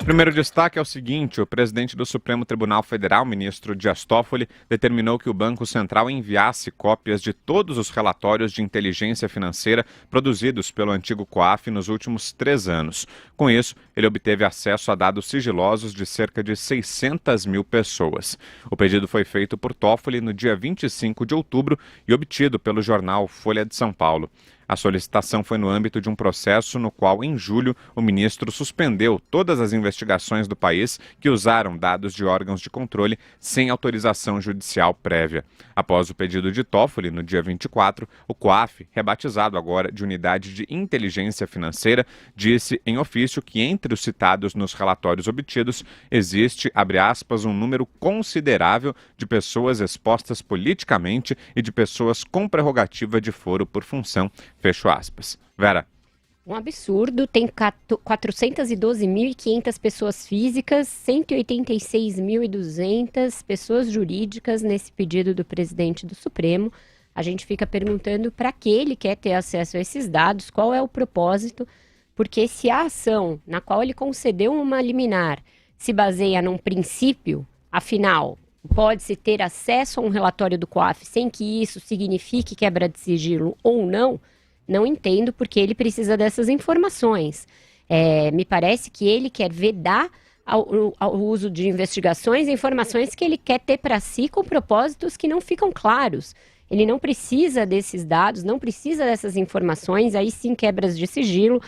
Primeiro destaque é o seguinte: o presidente do Supremo Tribunal Federal, ministro Dias Toffoli, determinou que o Banco Central enviasse cópias de todos os relatórios de inteligência financeira produzidos pelo antigo COAF nos últimos 3 anos. Com isso, ele obteve acesso a dados sigilosos de cerca de 600 mil pessoas. O pedido foi feito por Toffoli no dia 25 de outubro e obtido pelo jornal Folha de São Paulo. A solicitação foi no âmbito de um processo no qual, em julho, o ministro suspendeu todas as investigações do país que usaram dados de órgãos de controle sem autorização judicial prévia. Após o pedido de Toffoli, no dia 24, o COAF, rebatizado agora de Unidade de Inteligência Financeira, disse em ofício que entre os citados nos relatórios obtidos existe, abre aspas, um número considerável de pessoas expostas politicamente e de pessoas com prerrogativa de foro por função. Fecho aspas. Vera. Um absurdo, tem 412.500 pessoas físicas, 186.200 pessoas jurídicas nesse pedido do presidente do Supremo. A gente fica perguntando para que ele quer ter acesso a esses dados, qual é o propósito, porque se a ação na qual ele concedeu uma liminar se baseia num princípio, afinal, pode-se ter acesso a um relatório do COAF sem que isso signifique quebra de sigilo ou não, não entendo porque ele precisa dessas informações. Me parece que ele quer vedar ao uso de investigações, informações que ele quer ter para si com propósitos que não ficam claros. Ele não precisa desses dados, não precisa dessas informações, aí sim quebras de sigilo.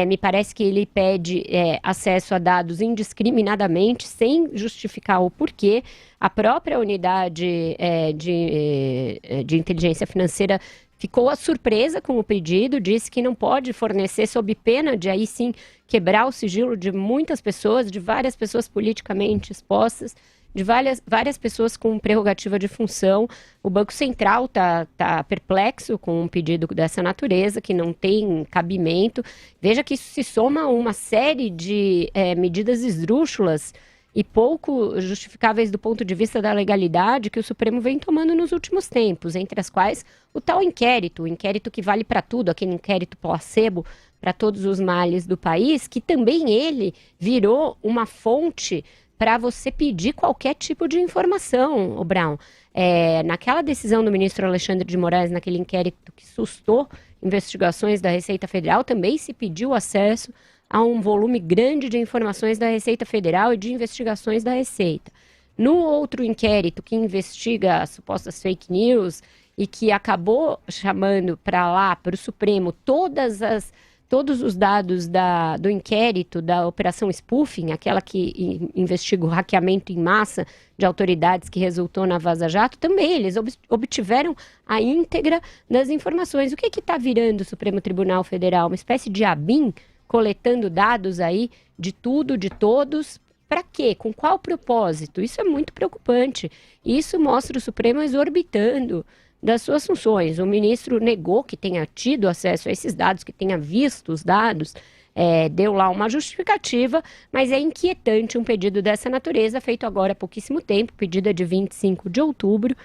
Me parece que ele pede acesso a dados indiscriminadamente, sem justificar o porquê. A própria unidade de inteligência financeira ficou surpresa com o pedido, disse que não pode fornecer sob pena de aí sim quebrar o sigilo de muitas pessoas, de várias pessoas politicamente expostas, de várias pessoas com prerrogativa de função. O Banco Central tá perplexo com um pedido dessa natureza, que não tem cabimento. Veja que isso se soma a uma série de medidas esdrúxulas e pouco justificáveis do ponto de vista da legalidade que o Supremo vem tomando nos últimos tempos, entre as quais o tal inquérito, o inquérito que vale para tudo, aquele inquérito placebo para todos os males do país, que também ele virou uma fonte para você pedir qualquer tipo de informação, o Brown. Naquela decisão do ministro Alexandre de Moraes, naquele inquérito que sustou investigações da Receita Federal, também se pediu acesso a um volume grande de informações da Receita Federal e de investigações da Receita. No outro inquérito que investiga as supostas fake news e que acabou chamando para lá, para o Supremo, todos os dados do inquérito da Operação Spoofing, aquela que investiga o hackeamento em massa de autoridades que resultou na Vaza Jato, também eles obtiveram a íntegra das informações. O que está virando o Supremo Tribunal Federal? Uma espécie de ABIN, coletando dados aí de tudo, de todos. Para quê? Com qual propósito? Isso é muito preocupante. Isso mostra o Supremo exorbitando das suas funções. O ministro negou que tenha tido acesso a esses dados, que tenha visto os dados, deu lá uma justificativa, mas é inquietante um pedido dessa natureza, feito agora há pouquíssimo tempo, pedido é de 25 de outubro.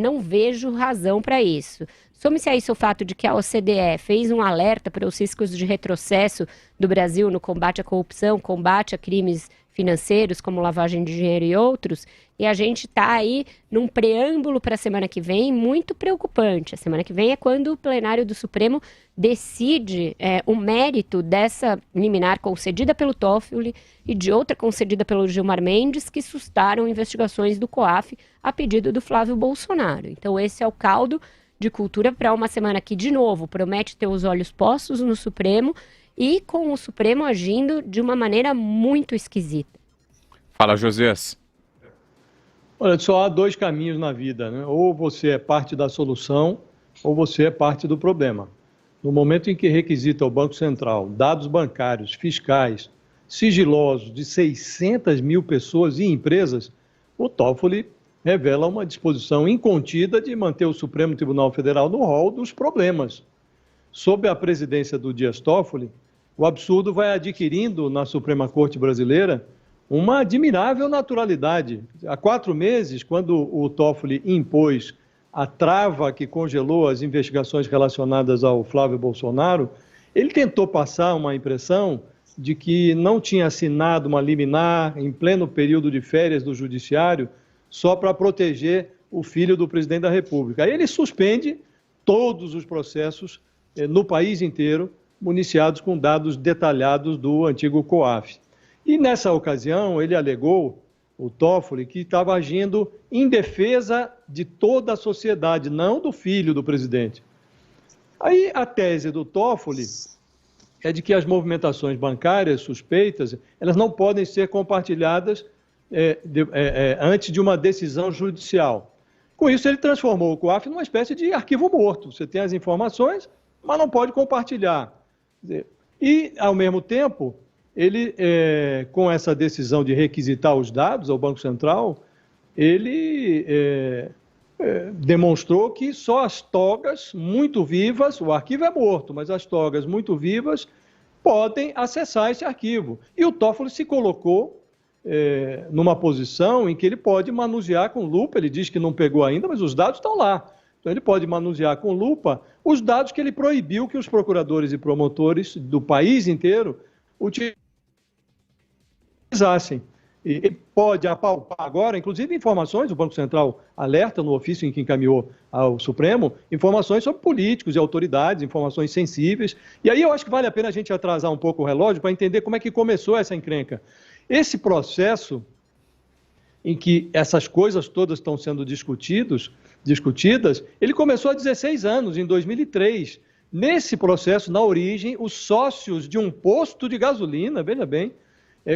Não vejo razão para isso. Some-se a isso o fato de que a OCDE fez um alerta para os riscos de retrocesso do Brasil no combate à corrupção, combate a crimes financeiros, como lavagem de dinheiro e outros, e a gente está aí num preâmbulo para a semana que vem muito preocupante. A semana que vem é quando o plenário do Supremo decide o mérito dessa liminar concedida pelo Toffoli e de outra concedida pelo Gilmar Mendes, que sustaram investigações do COAF a pedido do Flávio Bolsonaro. Então esse é o caldo de cultura para uma semana que, de novo, promete ter os olhos postos no Supremo e com o Supremo agindo de uma maneira muito esquisita. Fala, Josias. Olha, só há 2 caminhos na vida, né? Ou você é parte da solução, ou você é parte do problema. No momento em que requisita ao Banco Central dados bancários, fiscais, sigilosos de 600 mil pessoas e empresas, o Toffoli revela uma disposição incontida de manter o Supremo Tribunal Federal no rol dos problemas. Sob a presidência do Dias Toffoli, o absurdo vai adquirindo na Suprema Corte Brasileira uma admirável naturalidade. Há 4 meses, quando o Toffoli impôs a trava que congelou as investigações relacionadas ao Flávio Bolsonaro, ele tentou passar uma impressão de que não tinha assinado uma liminar em pleno período de férias do Judiciário só para proteger o filho do presidente da República. Aí ele suspende todos os processos no país inteiro, municiados com dados detalhados do antigo COAF. E nessa ocasião ele alegou, o Toffoli, que estava agindo em defesa de toda a sociedade, não do filho do presidente. Aí a tese do Toffoli é de que as movimentações bancárias suspeitas, elas não podem ser compartilhadas antes de uma decisão judicial. Com isso, ele transformou o COAF numa espécie de arquivo morto. Você tem as informações, mas não pode compartilhar. E, ao mesmo tempo, ele, com essa decisão de requisitar os dados ao Banco Central, ele demonstrou que só as togas muito vivas, o arquivo é morto, mas as togas muito vivas podem acessar esse arquivo. E o Toffoli se colocou numa posição em que ele pode manusear com lupa, ele diz que não pegou ainda, mas os dados estão lá. Então ele pode manusear com lupa os dados que ele proibiu que os procuradores e promotores do país inteiro utilizassem. E ele pode apalpar agora, inclusive informações, o Banco Central alerta no ofício em que encaminhou ao Supremo, informações sobre políticos e autoridades, informações sensíveis. E aí eu acho que vale a pena a gente atrasar um pouco o relógio para entender como é que começou essa encrenca. Esse processo em que essas coisas todas estão sendo discutidas, ele começou há 16 anos, em 2003. Nesse processo, na origem, os sócios de um posto de gasolina, veja bem,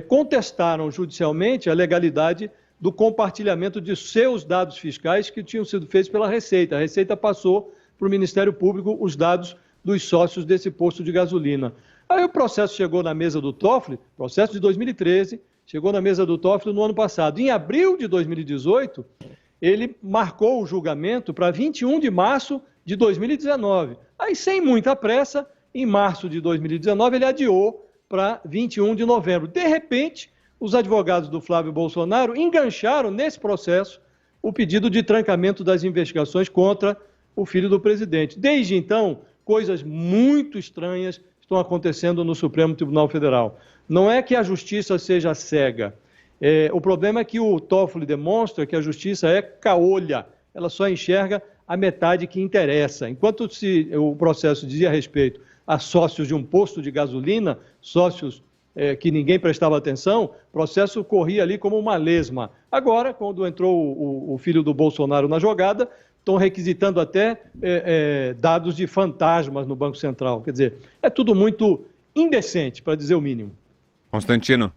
contestaram judicialmente a legalidade do compartilhamento de seus dados fiscais que tinham sido feitos pela Receita. A Receita passou para o Ministério Público os dados dos sócios desse posto de gasolina. Aí o processo chegou na mesa do Toffoli, processo de 2013, chegou na mesa do Toffoli no ano passado. Em abril de 2018, ele marcou o julgamento para 21 de março de 2019. Aí, sem muita pressa, em março de 2019, ele adiou para 21 de novembro. De repente, os advogados do Flávio Bolsonaro engancharam nesse processo o pedido de trancamento das investigações contra o filho do presidente. Desde então, coisas muito estranhas estão acontecendo no Supremo Tribunal Federal. Não é que a justiça seja cega. O problema é que o Toffoli demonstra que a justiça é caolha. Ela só enxerga a metade que interessa. Enquanto o processo dizia respeito a sócios de um posto de gasolina, sócios que ninguém prestava atenção, o processo corria ali como uma lesma. Agora, quando entrou o filho do Bolsonaro na jogada, estão requisitando até dados de fantasmas no Banco Central. Quer dizer, é tudo muito indecente, para dizer o mínimo. Constantino.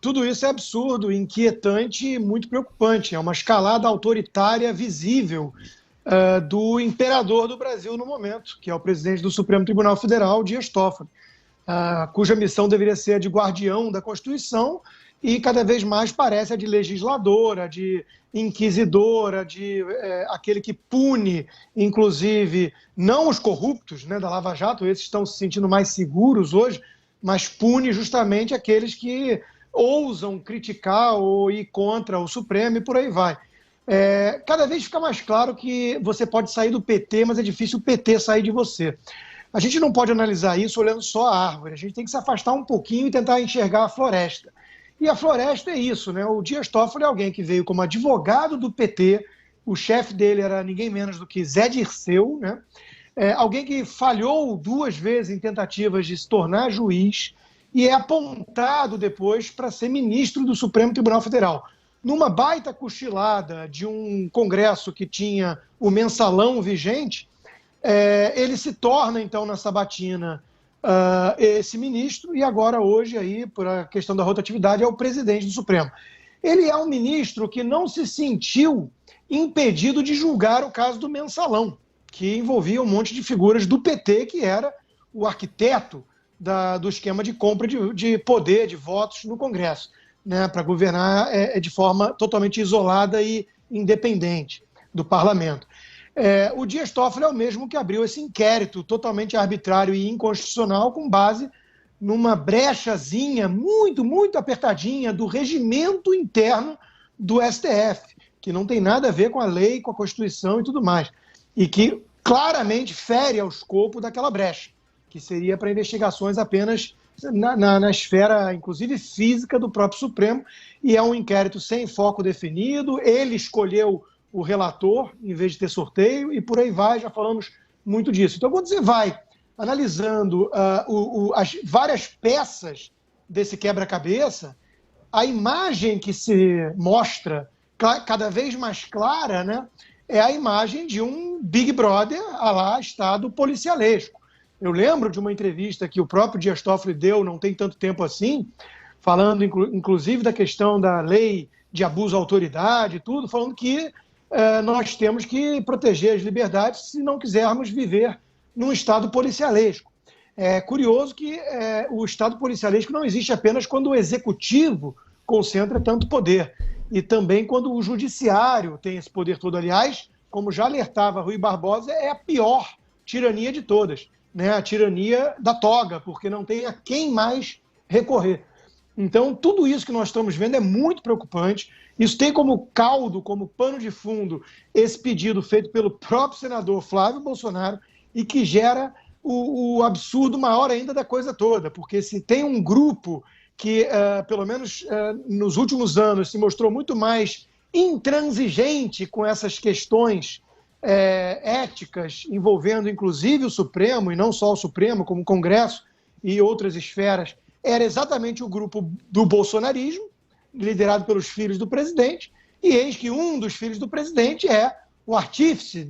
Tudo isso é absurdo, inquietante e muito preocupante. É uma escalada autoritária visível do imperador do Brasil no momento, que é o presidente do Supremo Tribunal Federal, Dias Toffoli, cuja missão deveria ser a de guardião da Constituição e cada vez mais parece a de legisladora, de inquisidora, de aquele que pune, inclusive, não os corruptos, né, da Lava Jato, esses estão se sentindo mais seguros hoje, mas pune justamente aqueles que ousam criticar ou ir contra o Supremo e por aí vai. Cada vez fica mais claro que você pode sair do PT, mas é difícil o PT sair de você. A gente não pode analisar isso olhando só a árvore, a gente tem que se afastar um pouquinho e tentar enxergar a floresta. E a floresta é isso, né? O Dias Toffoli é alguém que veio como advogado do PT, o chefe dele era ninguém menos do que Zé Dirceu, né? Alguém que falhou 2 vezes em tentativas de se tornar juiz e é apontado depois para ser ministro do Supremo Tribunal Federal. Numa baita cochilada de um congresso que tinha o mensalão vigente, ele se torna, então, na sabatina, esse ministro, e agora, hoje, aí, por a questão da rotatividade, é o presidente do Supremo. Ele é um ministro que não se sentiu impedido de julgar o caso do mensalão, que envolvia um monte de figuras do PT, que era o arquiteto do esquema de compra de poder, de votos no Congresso, né, para governar de forma totalmente isolada e independente do parlamento. O Dias Toffoli é o mesmo que abriu esse inquérito totalmente arbitrário e inconstitucional com base numa brechazinha muito, muito apertadinha do regimento interno do STF, que não tem nada a ver com a lei, com a Constituição e tudo mais, e que claramente fere ao escopo daquela brecha, que seria para investigações apenas na esfera, inclusive física, do próprio Supremo, e é um inquérito sem foco definido. Ele escolheu o relator em vez de ter sorteio, e por aí vai, já falamos muito disso. Então, quando você vai analisando as várias peças desse quebra-cabeça, a imagem que se mostra cada vez mais clara, né, é a imagem de um Big Brother à la Estado policialesco. Eu lembro de uma entrevista que o próprio Dias Toffoli deu, não tem tanto tempo assim, falando inclusive da questão da lei de abuso à autoridade e tudo, falando que nós temos que proteger as liberdades se não quisermos viver num Estado policialesco. É curioso que o Estado policialesco não existe apenas quando o executivo concentra tanto poder, e também quando o judiciário tem esse poder todo. Aliás, como já alertava Rui Barbosa, é a pior tirania de todas, né? A tirania da toga, porque não tem a quem mais recorrer. Então, tudo isso que nós estamos vendo é muito preocupante. Isso tem como caldo, como pano de fundo, esse pedido feito pelo próprio senador Flávio Bolsonaro, e que gera o absurdo maior ainda da coisa toda, porque se tem um grupo que, pelo menos nos últimos anos, se mostrou muito mais intransigente com essas questões éticas, envolvendo inclusive o Supremo, e não só o Supremo, como o Congresso e outras esferas, era exatamente o grupo do bolsonarismo, liderado pelos filhos do presidente, e eis que um dos filhos do presidente é o artífice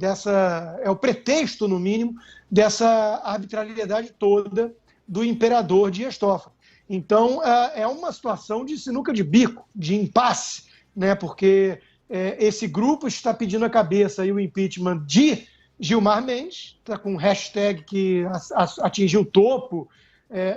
é o pretexto, no mínimo, dessa arbitrariedade toda do imperador Dias Toffoli. Então, é uma situação de sinuca de bico, de impasse, né? Porque esse grupo está pedindo a cabeça e o impeachment de Gilmar Mendes, está com um hashtag que atingiu o topo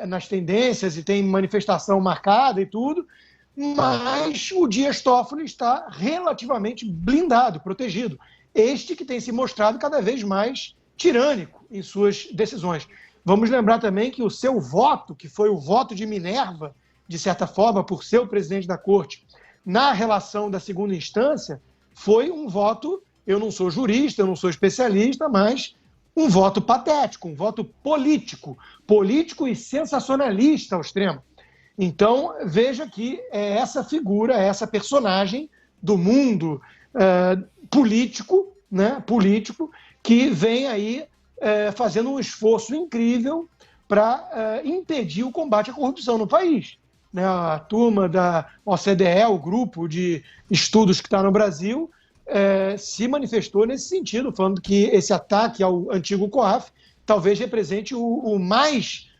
nas tendências e tem manifestação marcada e tudo, mas o Dias Toffoli está relativamente blindado, protegido. Este que tem se mostrado cada vez mais tirânico em suas decisões. Vamos lembrar também que o seu voto, que foi o voto de Minerva, de certa forma, por ser o presidente da corte, na relação da segunda instância, foi um voto, eu não sou jurista, eu não sou especialista, mas um voto patético, um voto político e sensacionalista ao extremo. Então, veja que é essa figura, é essa personagem do mundo político, né, que vem aí fazendo um esforço incrível para impedir o combate à corrupção no país. Né, a turma da OCDE, o grupo de estudos que está no Brasil, se manifestou nesse sentido, falando que esse ataque ao antigo COAF talvez represente o mais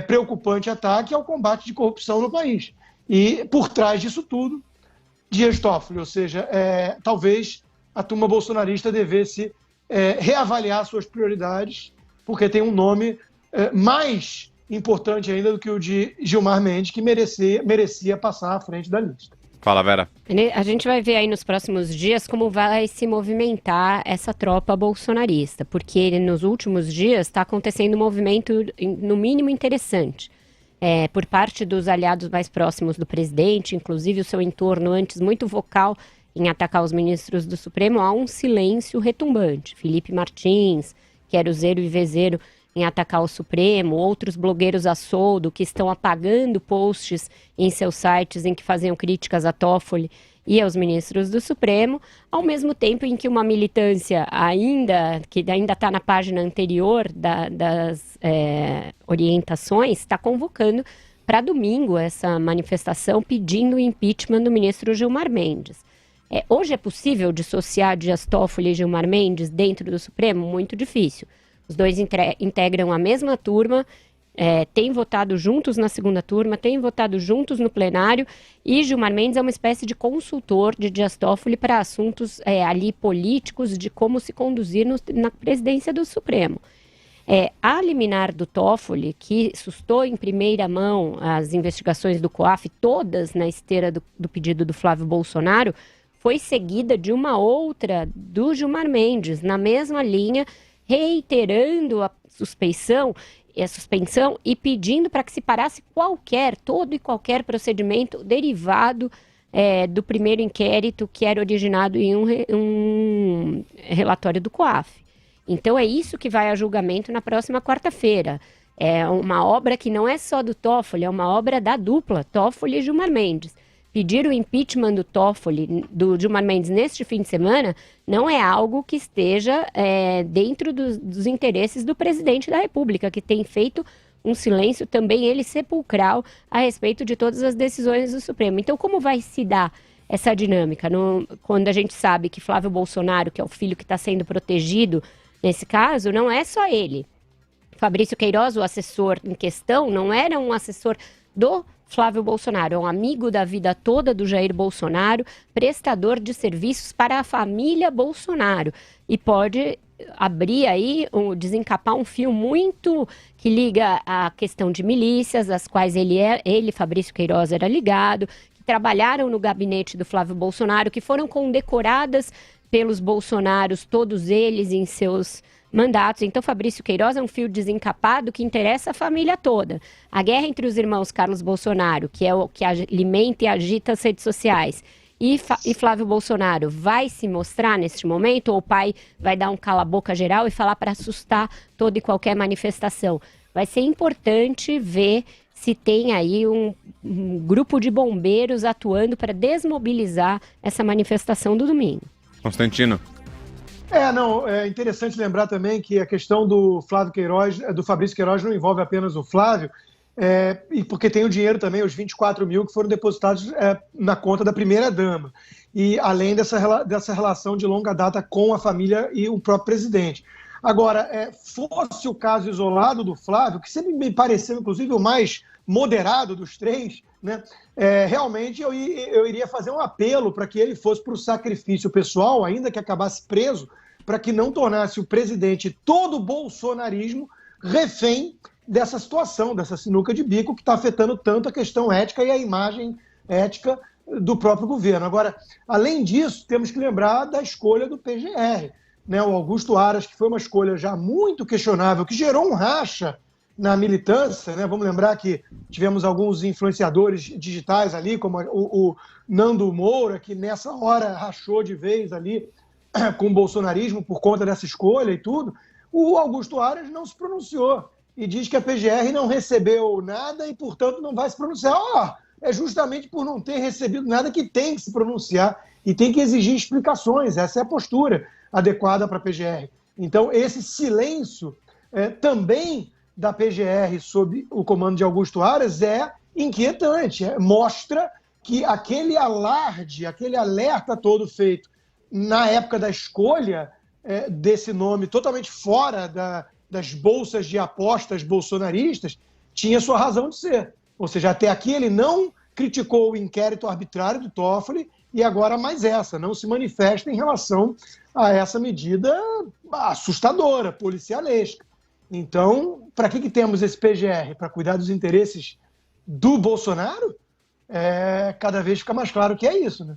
preocupante ataque ao combate de corrupção no país. E, por trás disso tudo, Dias Toffoli, ou seja, talvez a turma bolsonarista devesse reavaliar suas prioridades, porque tem um nome mais importante ainda do que o de Gilmar Mendes, que merecia passar à frente da lista. Fala, Vera. A gente vai ver aí nos próximos dias como vai se movimentar essa tropa bolsonarista, porque nos últimos dias está acontecendo um movimento, no mínimo, interessante. Por parte dos aliados mais próximos do presidente, inclusive o seu entorno antes muito vocal em atacar os ministros do Supremo, há um silêncio retumbante. Felipe Martins, queruzeiro e vezeiro em atacar o Supremo, outros blogueiros a soldo que estão apagando posts em seus sites em que faziam críticas a Toffoli e aos ministros do Supremo, ao mesmo tempo em que uma militância que ainda está na página anterior das orientações, está convocando para domingo essa manifestação pedindo o impeachment do ministro Gilmar Mendes. Hoje é possível dissociar Dias Toffoli e Gilmar Mendes dentro do Supremo? Muito difícil. Os dois integram a mesma turma, têm votado juntos na segunda turma, têm votado juntos no plenário, e Gilmar Mendes é uma espécie de consultor de Dias Toffoli para assuntos ali políticos, de como se conduzir na presidência do Supremo. A liminar do Toffoli, que sustou em primeira mão as investigações do COAF, todas na esteira do pedido do Flávio Bolsonaro, foi seguida de uma outra do Gilmar Mendes, na mesma linha, reiterando a suspensão e pedindo para que se parasse todo e qualquer procedimento derivado do primeiro inquérito que era originado em um relatório do COAF. Então é isso que vai a julgamento na próxima quarta-feira. É uma obra que não é só do Toffoli, é uma obra da dupla, Toffoli e Gilmar Mendes. Pedir o impeachment do Toffoli, do Gilmar Mendes, neste fim de semana, não é algo que esteja dentro dos interesses do presidente da República, que tem feito um silêncio também, ele sepulcral, a respeito de todas as decisões do Supremo. Então, como vai se dar essa dinâmica? Quando a gente sabe que Flávio Bolsonaro, que é o filho que está sendo protegido nesse caso, não é só ele. Fabrício Queiroz, o assessor em questão, não era um assessor do Flávio Bolsonaro, é um amigo da vida toda do Jair Bolsonaro, prestador de serviços para a família Bolsonaro. E pode abrir aí, desencapar um fio muito que liga a questão de milícias, às quais ele, Fabrício Queiroz, era ligado, que trabalharam no gabinete do Flávio Bolsonaro, que foram condecoradas pelos bolsonaros, todos eles em seus mandatos. Então, Fabrício Queiroz é um fio desencapado que interessa a família toda. A guerra entre os irmãos Carlos Bolsonaro, que é o que alimenta e agita as redes sociais, e Flávio Bolsonaro, vai se mostrar neste momento, ou o pai vai dar um cala-boca geral e falar para assustar toda e qualquer manifestação? Vai ser importante ver se tem aí um grupo de bombeiros atuando para desmobilizar essa manifestação do domingo. Constantino. É interessante lembrar também que a questão do Flávio Queiroz, do Fabrício Queiroz, não envolve apenas o Flávio, e porque tem o dinheiro também, os 24 mil que foram depositados na conta da primeira-dama, e além dessa relação de longa data com a família e o próprio presidente. Agora, fosse o caso isolado do Flávio, que sempre me pareceu, inclusive, o mais moderado dos três, né? Realmente eu iria fazer um apelo para que ele fosse para o sacrifício pessoal, ainda que acabasse preso, para que não tornasse o presidente todo o bolsonarismo refém dessa situação, dessa sinuca de bico que está afetando tanto a questão ética e a imagem ética do próprio governo. Agora, além disso, temos que lembrar da escolha do PGR, né? O Augusto Aras, que foi uma escolha já muito questionável, que gerou um racha na militância, né? Vamos lembrar que tivemos alguns influenciadores digitais ali, como o Nando Moura, que nessa hora rachou de vez ali com o bolsonarismo por conta dessa escolha e tudo. O Augusto Aras não se pronunciou e diz que a PGR não recebeu nada e, portanto, não vai se pronunciar. É justamente por não ter recebido nada que tem que se pronunciar e tem que exigir explicações. Essa é a postura adequada para a PGR. Então, esse silêncio também da PGR sob o comando de Augusto Aras é inquietante, mostra que aquele alarde, aquele alerta todo feito na época da escolha desse nome totalmente fora das bolsas de apostas bolsonaristas tinha sua razão de ser. Ou seja, até aqui ele não criticou o inquérito arbitrário do Toffoli e agora mais essa, não se manifesta em relação a essa medida assustadora, policialesca. Então, para que temos esse PGR? Para cuidar dos interesses do Bolsonaro? Cada vez fica mais claro que é isso, né?